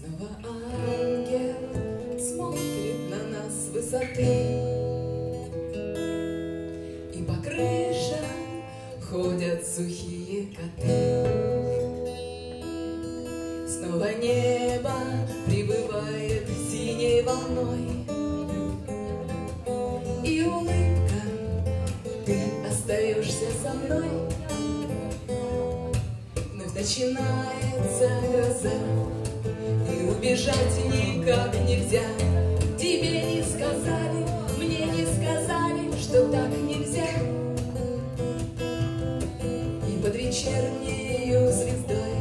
Снова ангел смотрит на нас с высоты, и по крышам ходят сухие коты. Снова небо прибывает синей волной, и улыбка, ты остаешься со мной. Вновь начинается гроза, и убежать никак нельзя. Тебе не сказали, мне не сказали, что так нельзя. И под вечернею звездой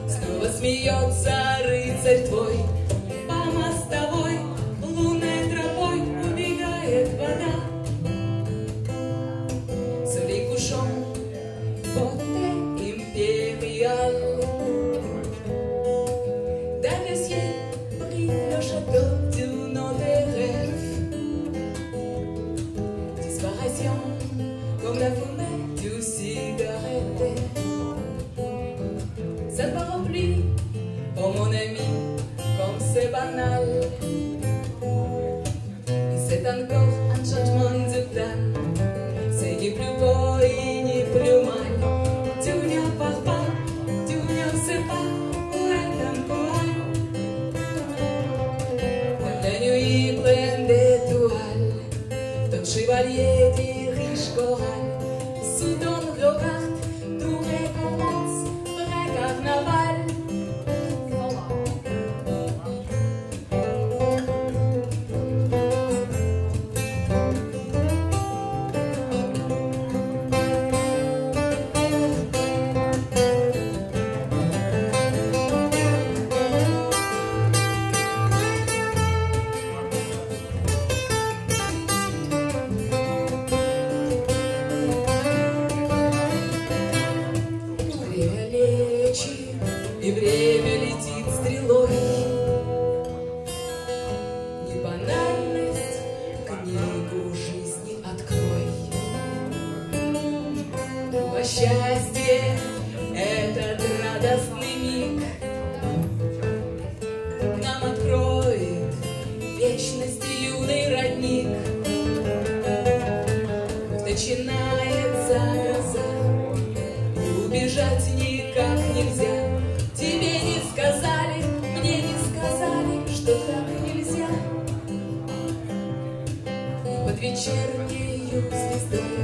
снова смеется рыцарь твой. По мостовой лунной тропой убегает вода. Soleil couchant, beauté impériale. Dans le ciel brille le château du nom des rêves. Disparition comme la fumée du cigarette. Ça ne part plus, oh mon ami, comme c'est banal. Et c'est encore un changement de plan. C'est ni plus beau et ni plus mal. Tu ne pars pas, tu ne sais pas où est un poil. Dans la nuit pleine d'étoiles, ton chevalier dirige chorale. Sous ton regard, tout recommence, vrai carnaval. Время лечит, и время летит стрелой. Не банальность, книгу жизни открой. А счастье — этот радостный миг нам откроет вечность юный родник. Начинается гроза, убежать никак нельзя. Тебе не сказали, мне не сказали, что так нельзя. И под вечернею звездой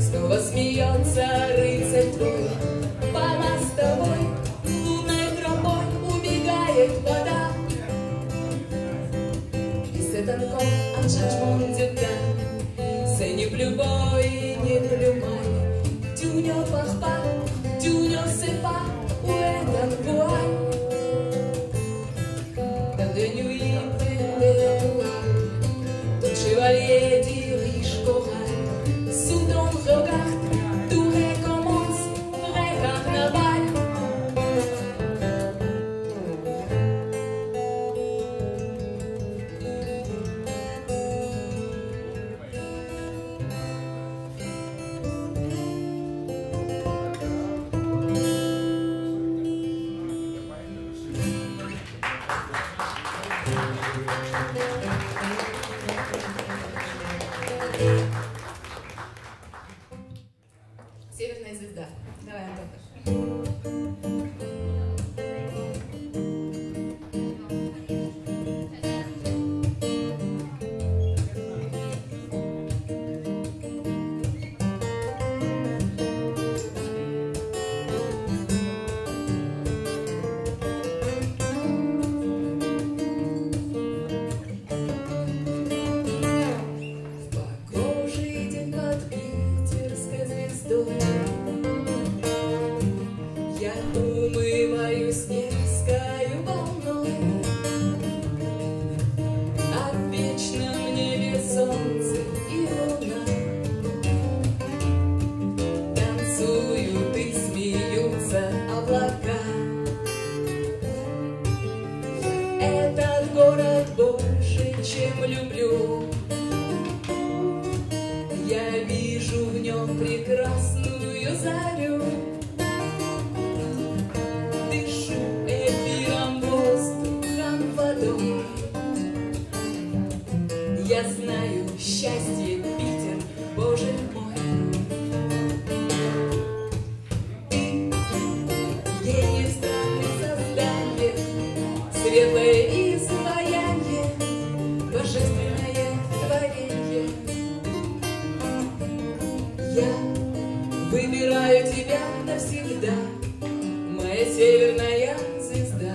снова смеется рыцарь твой. По мостовой лунной тропой убегает вода. И c'est encore un changement de plan. C'est ni plus beau et ni plus mal. Tu ne pars pas, tu ne sais pas où est un voile. Dans des nuits pleines d'étoiles, ton chevalier dirige chorale. Sous ton regard, tout recommence, vrai carnaval. Северная звезда. Давай, Антон. Погожий день под питерской звездой я умываюсь низкою волной, а в вечном небе солнце и луна танцуют и смеются облака. Я этот город больше, чем люблю. Я вижу в нем прекрасную зарю. Дышу эфиром воздух светлое изваяние, божественное творенье. Я выбираю тебя навсегда, моя северная звезда,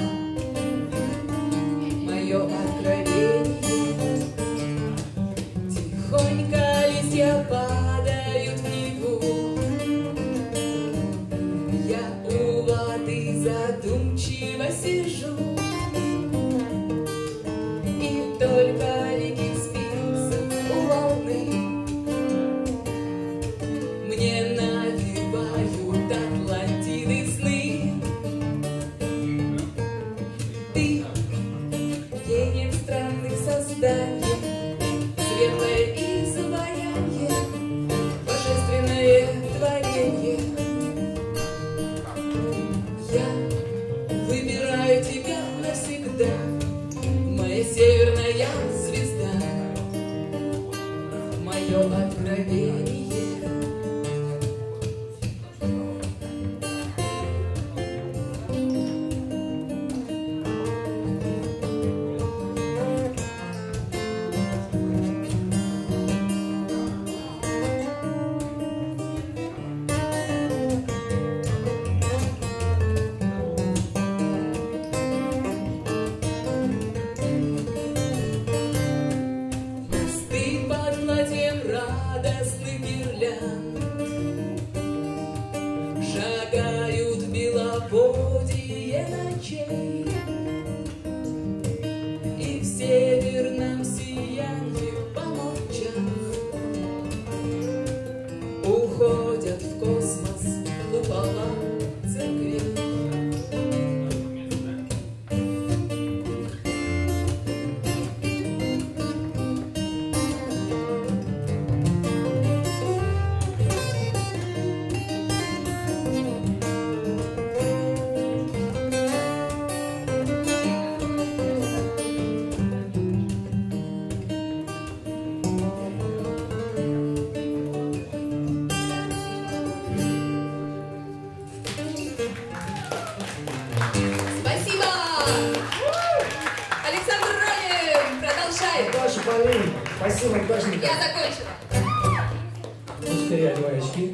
мое откровение. Тихонько листья падают в Неву, я у воды задумчиво сижу, и только легкий список у волны мне навевают Атлантиды сны. Ты гений странных созданий, светлое изваяние, божественное творенье. Я выбираю тебя навсегда, моя северная звезда, мое откровение. Шагают в беловодье ночей, и в северном сиянии помолчав уходят в космос купола церквей. Спасибо! Александр Ронин продолжает. Наталья Паллин. Спасибо, художник. Я закончила. Теперь я 2 очки.